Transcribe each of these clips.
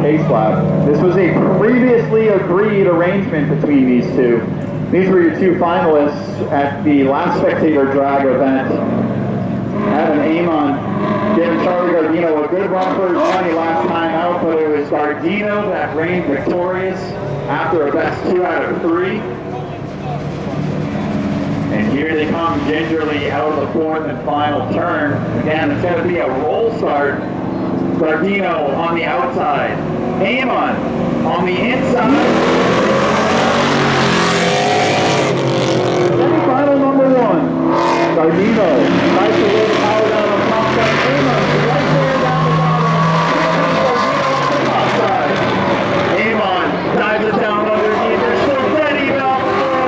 pace lap. This was a previously agreed arrangement between these two. These were your two finalists at the last Spectator Drag event. Had an aim on giving Charlie Guardino a good run for his money last time out, but it was Guardino that reigned victorious after a best 2 out of 3. And here they come gingerly out of the fourth and final turn. Again, it's going to be a roll start. Guardino on the outside. Amon on the inside. Semi-final number 1. Guardino tries to lay the power down on the top side. Amon right there down the bottom. Guardino on the top side. Amon dives it down underneath. They're still dead even off the floor.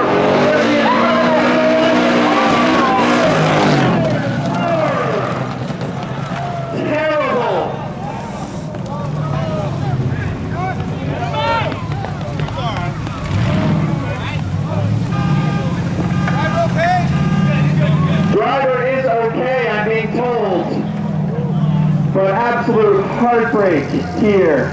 But absolute heartbreak here.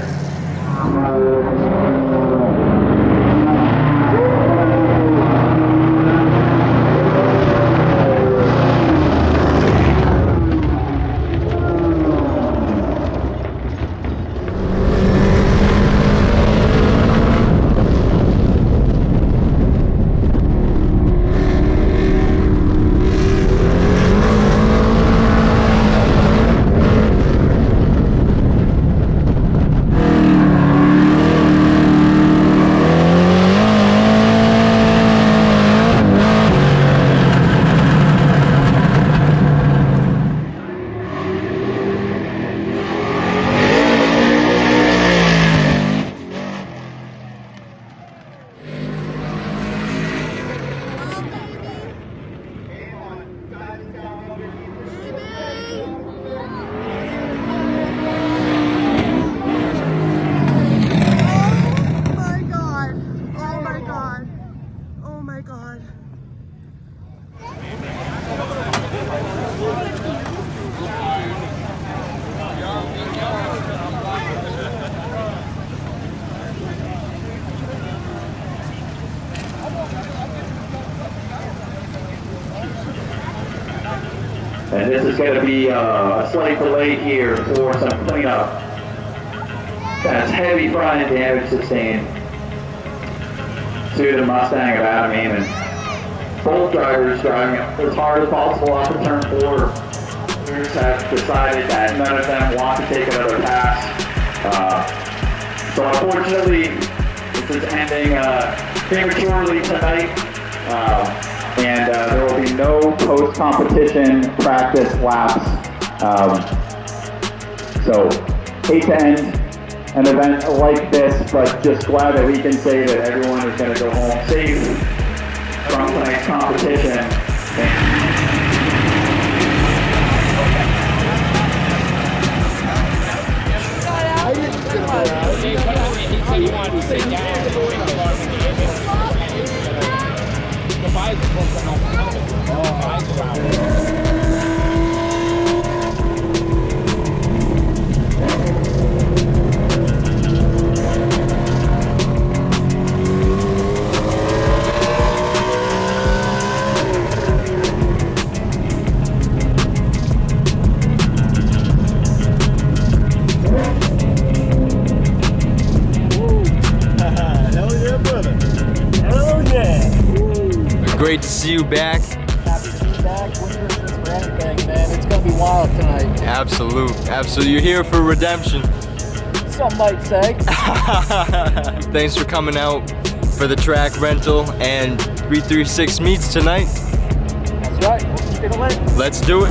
And this is going to be a slight delay here for some cleanup. That's heavy front end damage sustained to the Mustang of Adam Amon. Both drivers driving as hard as possible off of turn 4. Drivers have decided that none of them want to take another pass. So unfortunately, this is ending prematurely tonight. And there will be no post-competition practice laps. So, hate to end an event like this, but just glad that we can say that everyone is going to go home safe from tonight's competition. Great to see you back. Happy to be back. Winners for anything, man. It's gonna be wild tonight. Absolute. You're here for redemption. Some might say. Thanks for coming out for the track rental and 336 Meets tonight. That's right. We'll keep it lit. Let's do it.